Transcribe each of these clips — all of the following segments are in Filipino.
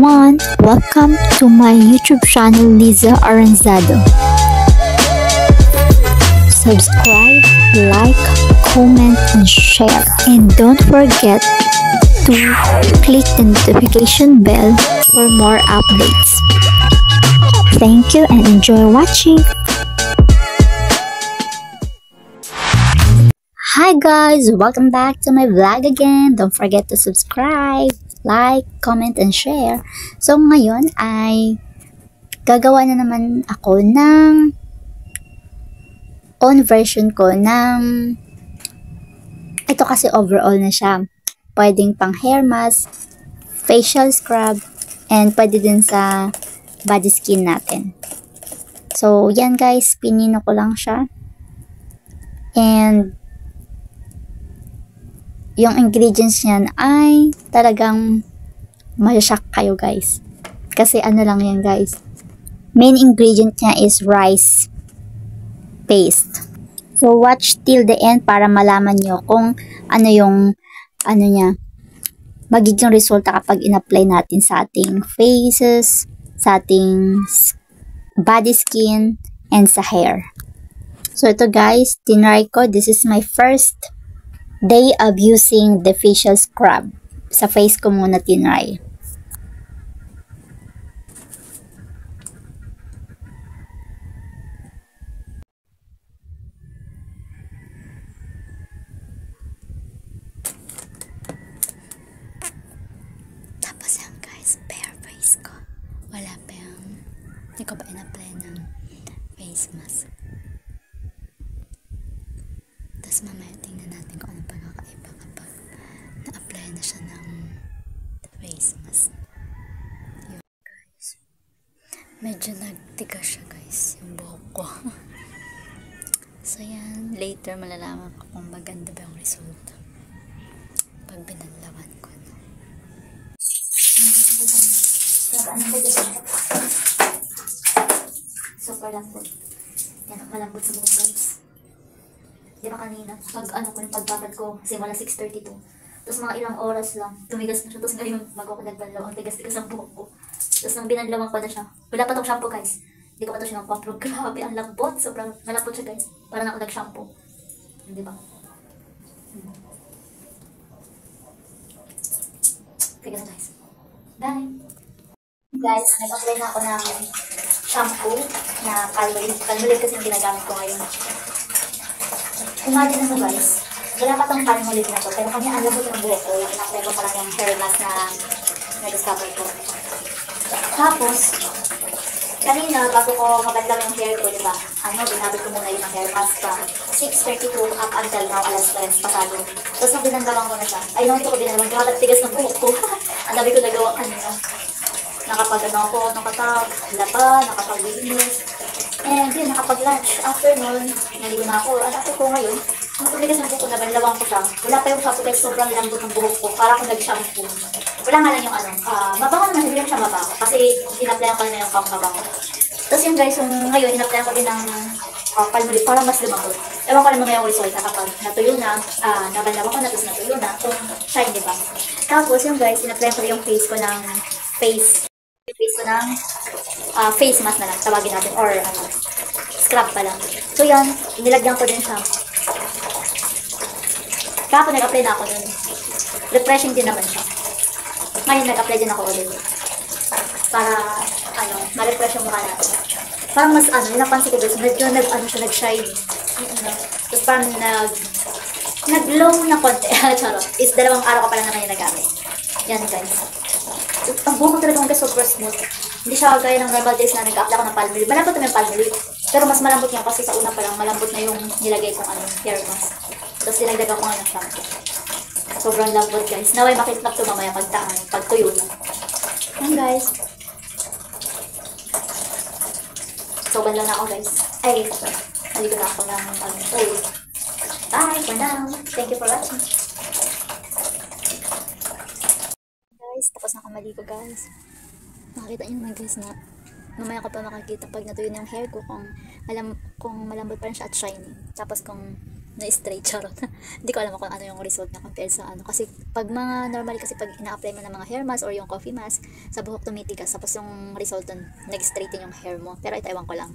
everyone! Welcome to my YouTube channel, Liza Aranzado. Subscribe, like, comment, and share. And don't forget to click the notification bell for more updates. Thank you and enjoy watching! Hi guys! Welcome back to my vlog again. Don't forget to subscribe, like, comment, and share. So ngayon ay gagawa na naman ako ng own version ko ng ito kasi overall na siya. Pwedeng pang hair mask, facial scrub, and pwede din sa body skin natin. So yan guys, pinino ko lang siya. And yung ingredients niyan ay talagang masashock kayo guys. Kasi ano lang yan guys. Main ingredient niya is rice paste. So watch till the end para malaman nyo kung ano yung niya magiging resulta kapag in-apply natin sa ating faces, sa ating body skin, and sa hair. So ito guys, tinry ko. This is my first day of using the facial scrub. Sa face ko muna tinry. Tapos yan guys, bare face ko. Wala pa yung, hindi ko pa in-apply ng face mask. Tapos mamaya tingnan natin kung anong pagkakaiba kapag na-apply na siya ng face mask. Yun guys. Medyo nagtigas siya guys, yung buhok ko. So yan, later malalaman ko kung maganda ba yung result pag binanlawan ko. Super lambot. Yan, malambot sa buhok guys. Di ba kanina, pag yung pagbabad ko, simula 6:32. Tapos mga ilang oras lang, tumigas na siya. Tapos ngayon, mag-ako nagbanlaw, ang tigas-tigas ang buhok ko. Tapos nang binanlawan ko na siya, wala pa tong shampoo guys. Hindi ko pa ito siya magpa-pro. Grabe, ang lambot. Sobrang malambot siya guys. Parang ako nag-shampoo. Di ba? Tigas na guys. Bye! Guys, nag-apply na ako ng shampoo na Palmolive. Palmolive kasi yung ginagamit ko ngayon. Imagine na mo guys, wala pa tong Palmolive na to, pero kanya alam ko yung buhok ko, yung in-apply ko pa lang yung hair mask na na-discover ko. Tapos, kanina, bago ko mabandang yung hair ko, diba? Binabit ko muna yung hair mask pa. 6:32 up until now, alas 10 pasado. Tapos nung binandawan ko na siya, ay nung ito ko binandawan, grabe tigas ng buhok ko. Ang dami ko nagawa kanina. Nakapag-ano ako, nakapag-linis. And yun, nakapag-lunch. After nun, naligo na ako. Ang after ko ngayon, nung tumigas ng buhok ko, nabanlawang ko siya. Wala pa yung shampoo guys, sobrang lambot ng buhok ko. Para akong nag-shampoo. Wala nga lang yung mabango naman, hindi lang siya mabango. Kasi in-applyan ko na yung pang-mabango. Tapos yun guys, ngayon, in-applyan ko din ng Palmolive, parang mas lumabot. Ewan ko naman yung result kapag natuyo na, nabanlawan ko na, tapos natuyo na, kung shine, diba? Tapos yun guys, in-applyan ko yung face ko ng face ko ng face mask na lang, tawagin natin, or scrub pa lang. So yan, nilagyan ko din siya. Kapag nag-apply na ako nun, refreshing din naman siya. Ngayon nag-apply din ako ulit. Para, ma-refresh yung mukha natin. Parang mas, yung napansin ko guys, medyo nag-shine. Tapos parang nag-glow na konti. Charot. Is 2 araw ko pa lang naman yung nagamit. Yan guys. Ang buhok ko talaga guys, super smooth. Hindi siya gaya ng normal days na nag-apply ako ng Palmolive. Malambot naman yung Palmolive. Pero mas malambot niya kasi sa una pa lang, malambot na yung nilagay kong hair mask. Tapos dinagdagan ko nga ng shampoo. Sobrang lambot guys. Naway makitlap to mamaya pagtuyo na. Yan guys. So banlaw na ako guys. Ay, naligo na ako ng pag-tuyo. Bye for now. Thank you for watching. Guys, tapos na ako maligo guys. Makikita nyo naman guys na mamaya ko pa makakita pag natuyo na yung hair ko kung malambot pa rin siya at shiny. Tapos kung na straight, charot. Hindi ko alam kung ano yung result na compared sa ano. Kasi pag mga normally kasi pag ina-apply mo ng mga hair mask or yung coffee mask, sa buhok tumitigas. Tapos yung result dun, nag-straighten yung hair mo. Pero ito, ewan ko lang.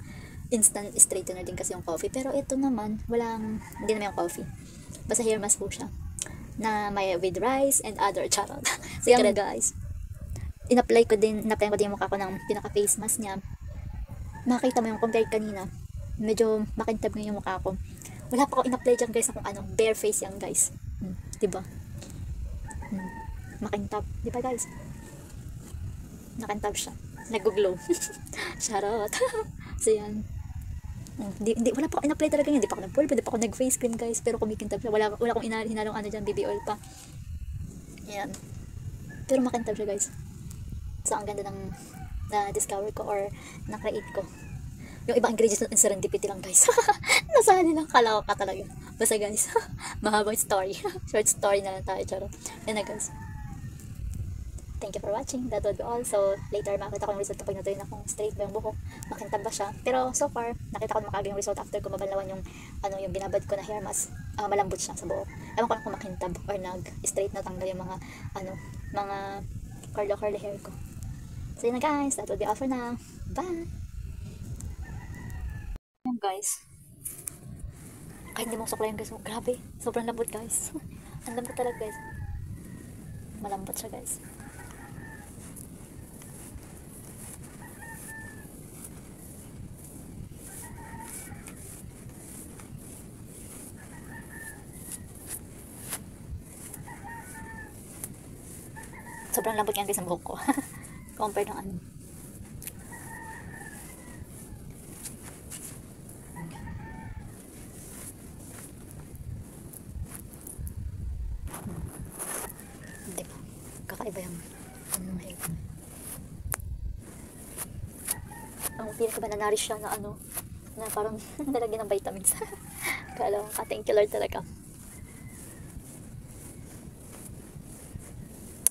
Instant straightener din kasi yung coffee. Pero ito naman, hindi naman yung coffee. Basta hair mask po siya. Na may with rice and other, charot. So yan guys. In-apply ko din yung mukha ko ng pinaka-face mask niya. Makita mo yung compared kanina, medyo makintab nga yung mukha ko. Wala pa ako in-apply dyan guys na kung ano, bare face yan guys. Diba? Makintab. Diba guys? Makintab siya. Nag-glow. Charot. So yan. Wala pa ako in-apply talaga yun. Di pa ako nag-pulp, di pa ako nag-face cream guys. Pero kumikintab siya. Wala akong hinalong ano dyan, BB oil pa. Yan. Pero makintab siya guys. So ang ganda ng na-discover ko or na-create ko. Yung ibang ingredients ng serendipity lang guys. Nasali lang, kala ko ka talaga. Basta guys, mahabang story. Short story na lang tayo, charo. Yan na guys. Thank you for watching. That would be all. So later makita ko yung result kapag natuloy na kung straight ba yung buhok, makintab ba siya. Pero so far, nakita ko makagay yung result after ko mabanlawan yung yung binabad ko na hair mask. Malambot siya sa buhok. Ewan ko lang kung makintab or nag-straight na tanggal yung mga curly hair ko. So yun na guys, that would be all for now. Bye! Yan guys. Kahit hindi mo suklayan guys, grabe. Sobrang lambot guys. Ang lambot talaga guys. Malambot siya guys. Sobrang lambot yan guys ang buhok ko. Compare ng ano. Hindi ba? Kakaiba yung ano hair ko. Ang feeling ko ba na-nourish siya na na parang nalagyan ng vitamins. Kala ko thank you Lord talaga.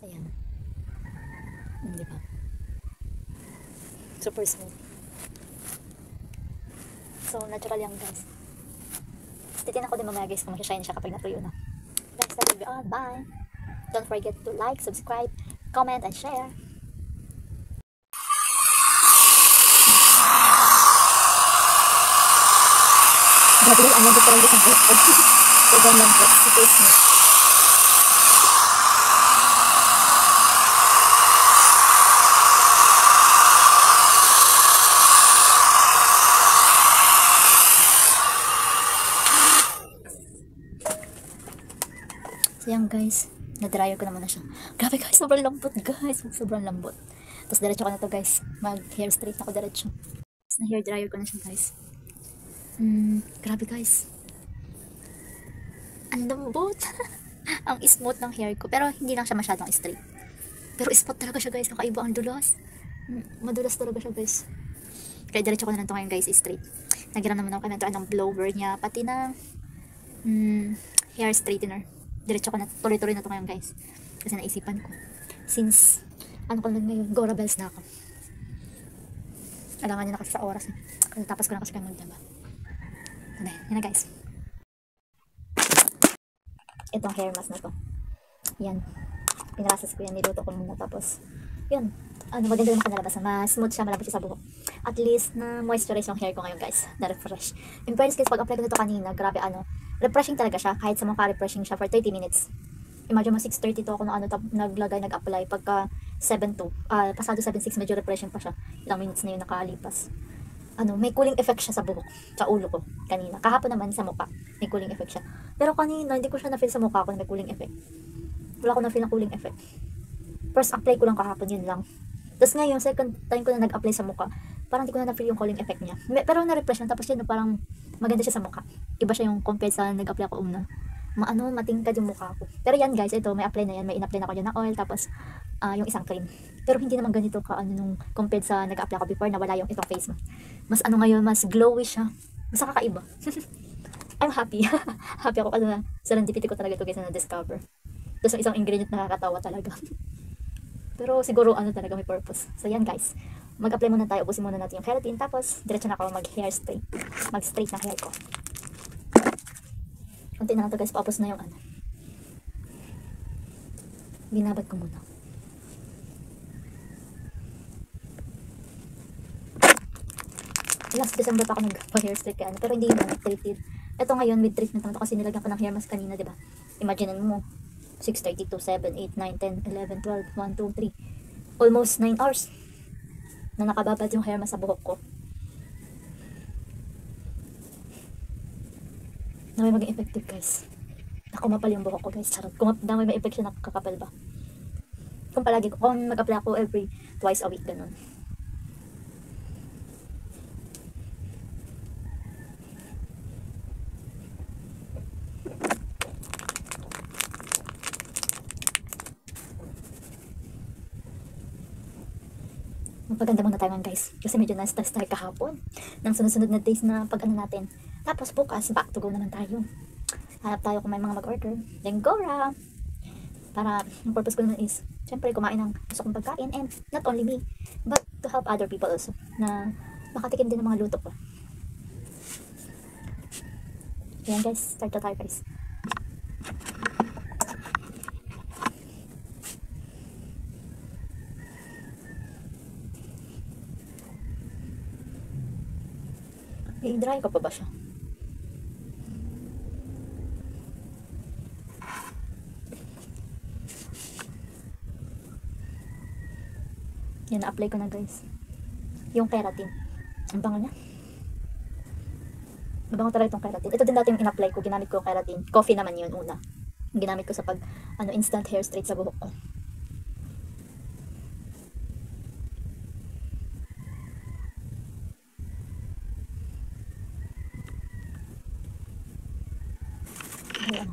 Ayan. Hindi ba? Super smooth. So, natural yan guys. Titignan ako din mamaya guys kung masya-shine siya kapag natuyo na. Guys, that will be all. Bye! Don't forget to like, subscribe, comment, and share. Grabe lang, ang lambot talaga sa buhok ko. Sobrang lambot. Super smooth. So yan guys, na-dryer ko naman na siya. Grabe guys, sobrang lambot guys. Sobrang lambot. Tapos diretso ko na to guys. Mag-hair straight na ako diretso. Tapos na-hair dryer ko na siya guys. Grabe guys. Ang lambot. Ang smooth ng hair ko. Pero hindi lang siya masyadong straight. Pero spot talaga siya guys. Kakaiba ang dulas. Madulas talaga siya guys. Kaya diretso ko na lang to ngayon guys, straight. Nagiram naman ako kaya ng blower niya. Pati na hair straightener. Diretso ko na, tuloy-tuloy na to ngayon guys. Kasi naisipan ko. Since, ko lang ngayon, Gora Bells na ako. Alangan niya na kasi sa oras. Kasi tapos ko na kasi kayo magdaba. Yan na guys. Itong hair mask na to. Yan. Pinarasas ko yan, niluto ko muna. Tapos, yun. Maganda yung nakalabas. Smooth siya, malapit siya sa buhok. At least, na moisturize yung hair ko ngayon guys. Na-refresh. In fairness guys, pag apply ko nito kanina, grabe refreshing talaga siya. Kahit sa mukha, refreshing siya for 30 minutes. Imagine mo 6:30 to ako nag-apply. Pagka 7:02, pasado 7:06, medyo refreshing pa siya. Ilang minutes na yun nakalipas. May cooling effect siya sa buhok, sa ulo ko kanina. Kahapon naman sa mukha, may cooling effect siya. Pero kanina, hindi ko siya na-feel sa mukha ko na may cooling effect. Wala ko na-feel na cooling effect. First apply ko lang kahapon, yun lang. Tapos ngayon, second time ko na nag-apply sa mukha, parang hindi ko na na-feel yung cooling effect niya. Pero na-refresh lang, tapos yun, parang maganda siya sa mukha. Iba siya yung compared sa nag-apply ko una. Matingkad yung mukha ko. Pero yan guys, ito, may apply na yan. May in-apply na ako dyan na oil, tapos yung isang cream. Pero hindi naman ganito ka, nung compared sa nag-apply ko before na wala yung itong face mask. Mas ngayon, mas glowy siya. Mas kakaiba. I'm happy. Happy ako kasi na serendipity ko talaga ito guys na na-discover. Tapos yung isang ingredient na nakakatawa talaga. Pero siguro talaga may purpose. So yan guys. Mag-apply muna tayo. Ubusin muna natin yung keratin. Tapos diretso na ako mag-hair straight. Mag-straight na hair ko. Kunti na lang to guys, paupos na yung ano. Binabad ko muna. Last December pa ako nag-hair straight kaya ano, pero hindi mo treated. Ito ngayon with treatment na to kasi nilagyan ko ng hair mask kanina, diba? Imagine mo, 6:32, 7, 8, 9, 10, 11, 12, 1, 2, 3. Almost 9 hours na nakababad yung hair mask sa buhok ko. Na may maging effective guys. Nakumapal yung buhok ko guys. Charot. Kung may effect siya, nakakapal ba? Kung mag-apply ako every twice a week, ganun. Magpaganda muna tayo guys. Kasi medyo na-stress tayo kahapon. Nang sunod-sunod na days na pag-ano natin. Tapos bukas, back to go naman tayo. Hanap tayo kung may mga mag-order. Then go ra! Para, yung purpose ko naman is, syempre kumain ng gusto kong pagkain. And not only me, but to help other people also. Na makatikim din ng mga luto ko. Ayan guys, start na tayo guys. I-dry ko pa ba siya? Yan, na-apply ko na guys. Yung keratin. Ang bango niya. Mabango talaga itong keratin. Ito din dati yung in-apply ko. Ginamit ko yung keratin. Coffee naman yun una. Ginamit ko sa instant hair straight sa buhok ko. Ayan.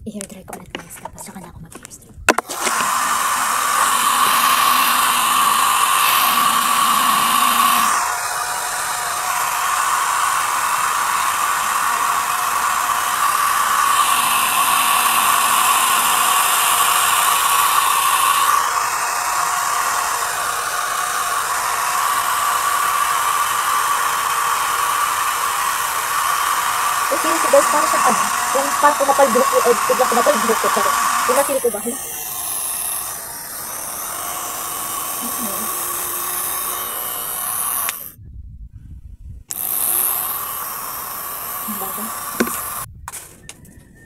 I-hair dry ko ulit guys. Tapos saka na ako mag-hair straight. Feel ko guys, parang siyang ano, yung parang kumapal buhok ko, biglang kumapal buhok ko, pero yung na-feel ko ba?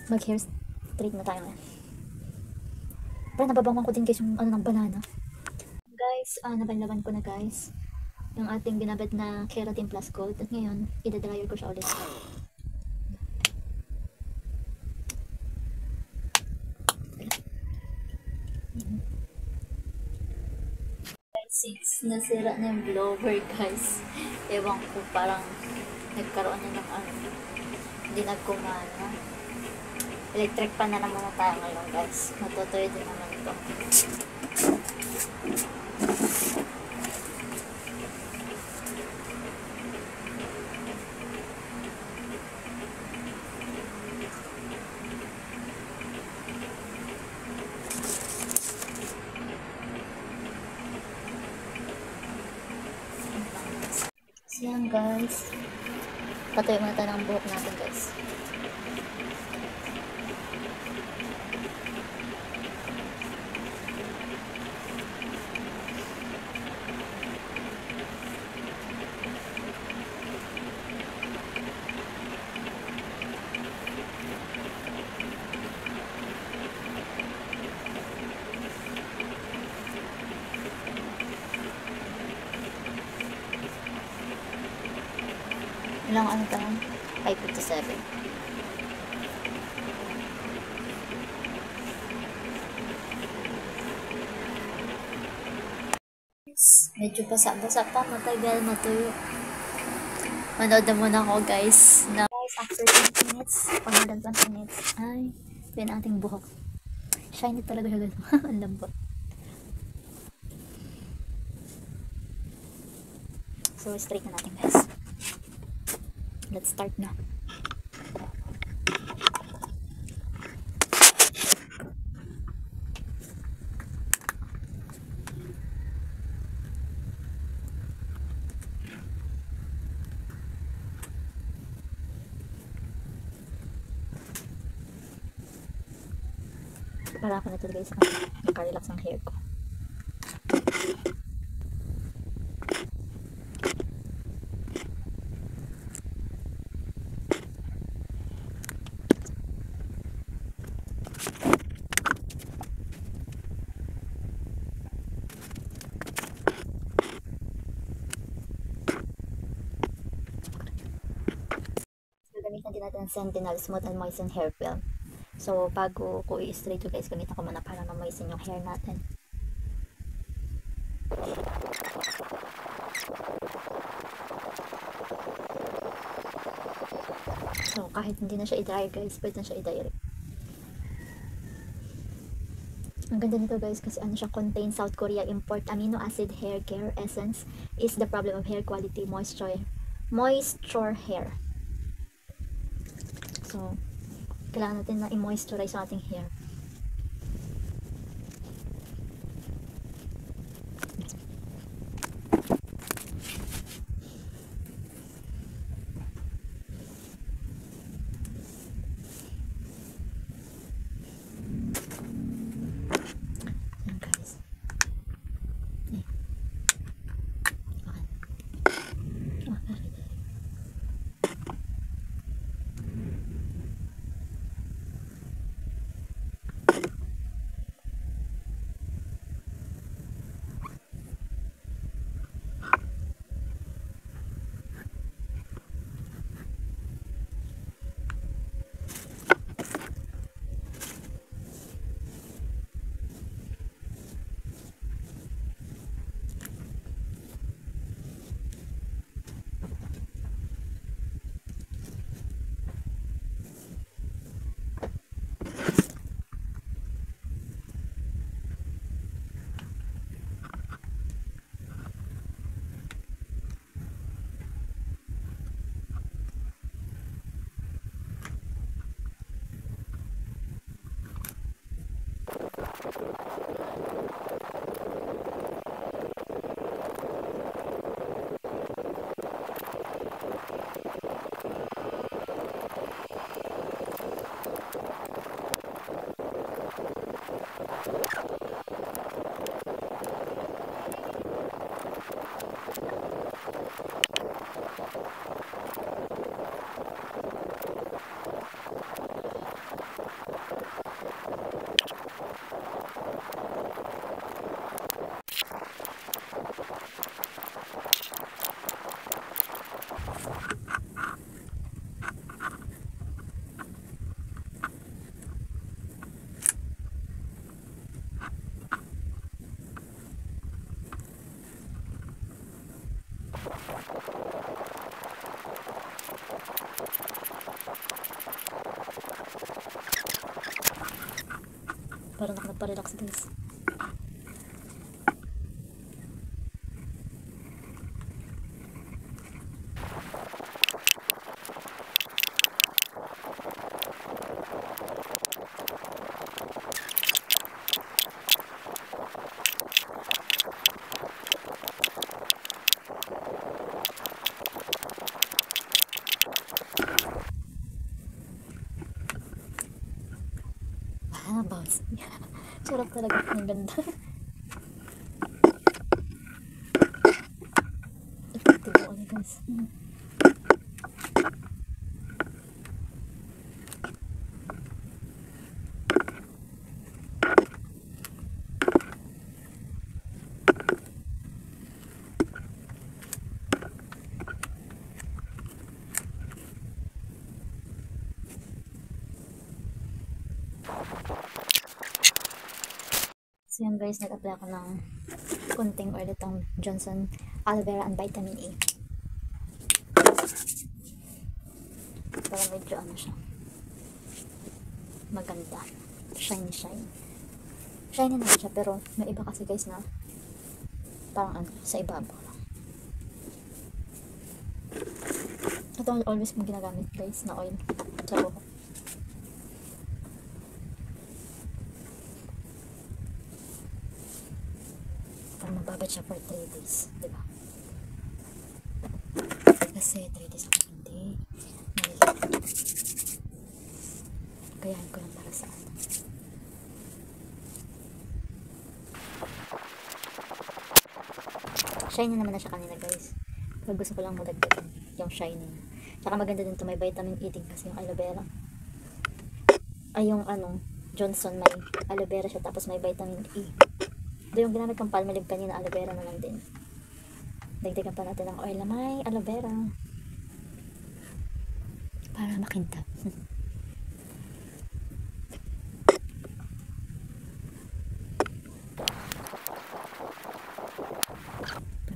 Mag-hair straight na tayo ngayon. Pero nababangan ko din guys yung ano ng banana. Guys, nabanlaban ko na guys yung ating binabad na keratin plus gold. At ngayon, ida-dryer ko siya ulit. Since nasira na yung blower guys, ewan ko, parang nagkaroon na ng ano, hindi nagkumana. Electric pan na naman tayo ngayon guys. Matutuyo din naman ito. So yan guys, patuloy muna tayo ng buhok natin guys. Ilang ano tayo? 5:57. Medyo basa-basa pa, matagal matuyo. Manood na muna ako guys. Guys, after 20 minutes, more than 20 minutes, ay, yun ating buhok. Shiny talaga siya guys. Ang lambot. So, straight na natin guys. Let's start na. Para ako na ito guys, nakarelax ang hair ko. Gamitan din natin ang Sentinel Smooth and Moisten Hair Film. So, bago ko i-straight guys, gamitan ko muna para ma-moisten yung hair natin. So, kahit hindi na siya i-dry guys, pwede na siya i-direct. Ang ganda nito guys kasi ano siya, contain South Korea import amino acid hair care essence is the problem of hair quality moisture hair. So, kailangan natin na i-moisturize ang ating hair. Yan guys. Parang ako nagpa-relax guys. Bounce. Sarap talaga. Ang ganda. Effective ako guys. So yan guys, nag-apply ako ng kunting oil itong Johnson Aloe Vera and Vitamin A. Para medyo ano siya, maganda. Shiny. Shiny naman siya, pero may iba kasi guys na parang ano, sa ibabaw lang. Ito always mong ginagamit guys na oil sa buhok. Mababad siya for 3 days, diba? Kasi 3 days ako hindi nalilito. Kayahan ko lang para sa ano. Shiny naman na siya kanina guys. Pero gusto ko lang madagdagan yung shiny niya. Tsaka maganda din to, may vitamin E din kasi yung aloe vera. Ay yung ano, Johnson may aloe vera siya tapos may vitamin E. Ito yung ginamit kong Palmolive kanina, aloe vera naman din. Dagdagan pa natin ng oil na may aloe vera. Para makintab.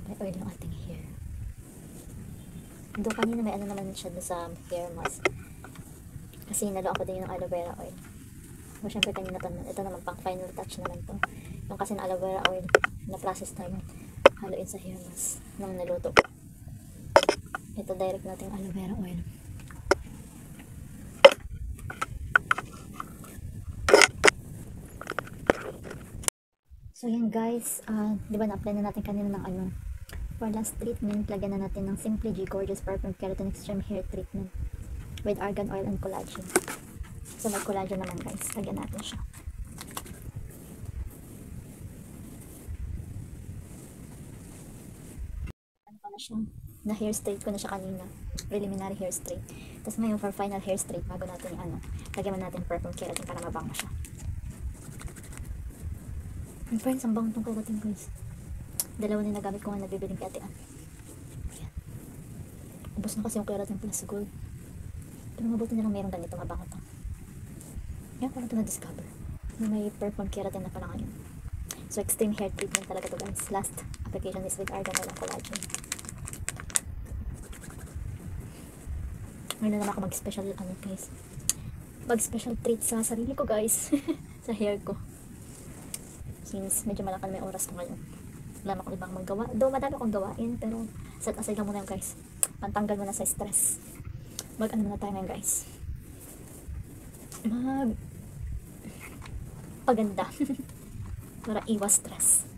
May oil yung ating hair. Doon kanina may ano naman siya sa hair mask. Kasi naluan ko din yung aloe vera oil. So, syempre kanina pa naman. Ito naman pang final touch naman to. Yung kasi na aloe vera oil na process na yun. Haluin sa hair mask nang naluto. Ito direct nating aloe vera oil. So yan guys, di ba na-apply na natin kanina ng ano, for last treatment, lagyan na natin ng Simply G Gorgeous Perfume Keratin Extreme Hair Treatment with argan oil and collagen. So may collagen naman guys, lagyan natin siya. Ano pa na siya? Na hair straight ko na siya kanina, preliminary hair straight. Tapos ngayon for final hair straight, bago natin yung ano, lagyan natin perfume keratin para mabango siya. And friends, ang bango itong keratin guys. Dalawa na nagamit ko nga nabibiling kay Ate Ann. Ayan. Ubus na kasi yung keratin plus gold. Pero mabuti na lang mayroong ganito, mabango to. Yan, parang ito na-discover. May perfume keratin na pala ngayon. So, extreme hair treatment talaga to guys. Last application is with argan oil and collagen. Ngayon na naman ako mag-special ano guys. Mag-special treat sa sarili ko guys. Sa hair ko. Since medyo malaki na may oras ko ngayon. Wala akong ibang magawa. Though madami akong gawain, pero set aside lang muna yung guys. Pantanggal muna sa stress. Mag-ano muna tayo ngayon guys. Paganda. Para iwas stress.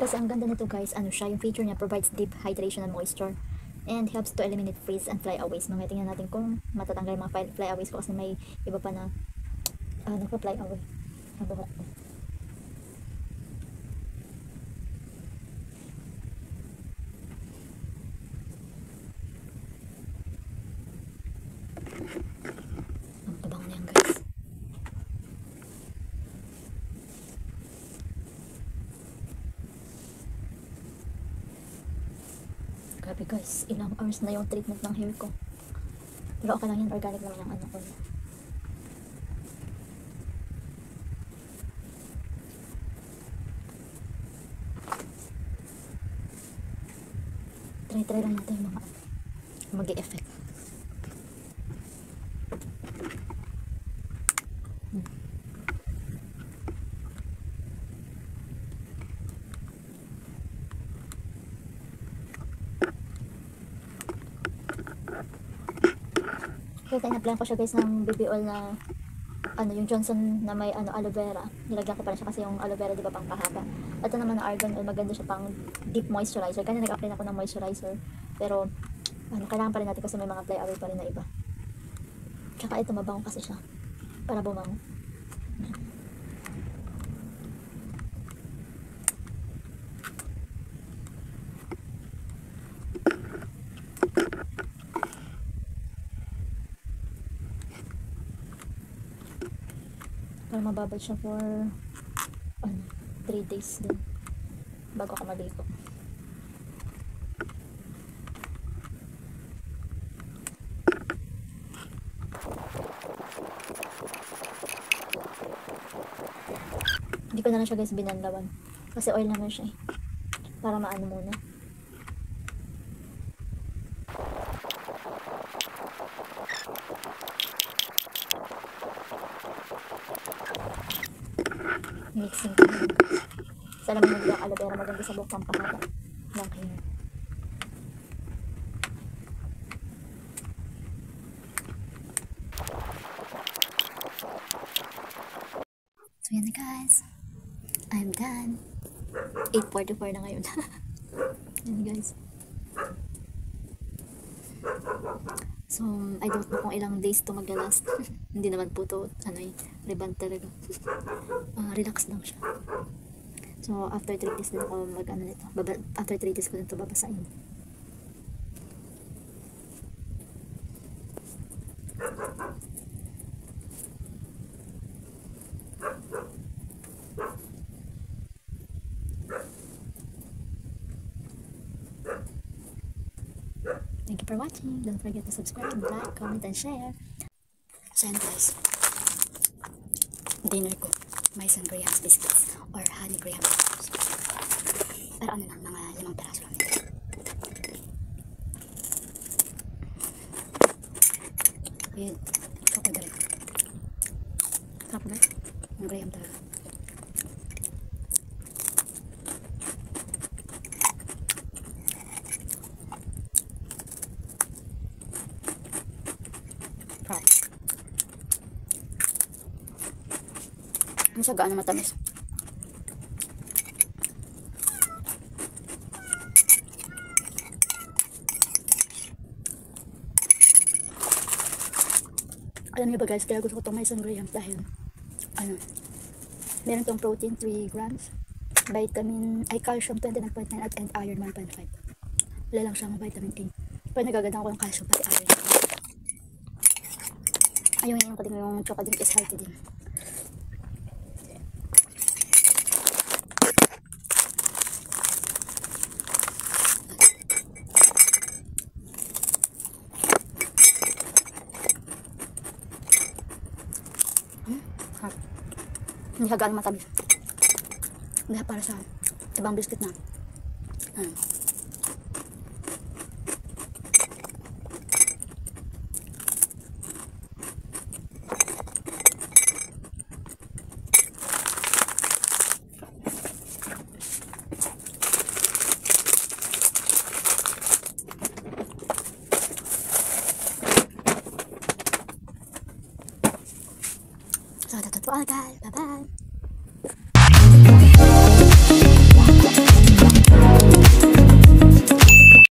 Kasi ang ganda nito guys, ano siya, yung feature niya provides deep hydration and moisture and helps to eliminate frizz and flyaways. Mamaya tingnan natin kung matatanggal yung mga flyaways ko kasi may iba pa na nagpa-flyaway. Nabuhat ko. Ang pabango na yan guys. Grabe guys, ilang hours na yung treatment ng hair ko. Pero okay lang yan, organic naman yung ano ko. Try lang natin yung mga mag-e-effect. Kaya in-apply ko siya guys ng BB oil na ano, yung Johnson na may ano, aloe vera. Nilagyan ko pa rin siya kasi yung aloe vera di ba pang pahaba. Ito naman na argan oil, maganda siya pang deep moisturizer. Kaya nag-apply ako ng moisturizer. Pero ano, kailangan pa rin natin kasi may mga flyaway pa rin na iba. Tsaka ito mabango kasi siya. Para bumango. Para mababad siya for 3 days din bago ako maligo. Hindi ko na lang siya guys binanlawan kasi oil naman siya para maano muna. Mixing ko lang. Sa alam mo yung aloe vera maganda sa buhok pampahaba ng hair. So yan na guys. I'm done. 8:44 na ngayon. Yan guys. So, I don't know kung ilang days to maglalast. Hindi naman po to, rebound talaga. Relax lang siya. So, after 3 days din ako nito. After 3 days ko din ito babasahin. Thank you for watching. Don't forget to subscribe, like, comment, and share. So, yan guys. Dinner ko. May Grahams biscuits or honey Graham biscuits. Pero ano lang, mga 5 peraso lang. Yun. Crocodile. Crocodile? Ang Graham talaga. Crop. Ang sagaan na matamis. Alam niyo ba guys, kaya gusto ko itong may Graham dahil meron itong protein 3 grams, calcium 29.9 and iron 1.5. Wala lang siyang vitamin A. Pero nagagandang ko ng calcium pati iron. Ayun ko din yung choco drink is healthy din. Hindi ka gaano matamis. Hindi para sa ibang biscuit na. So, that's it for all guys. Bye-bye.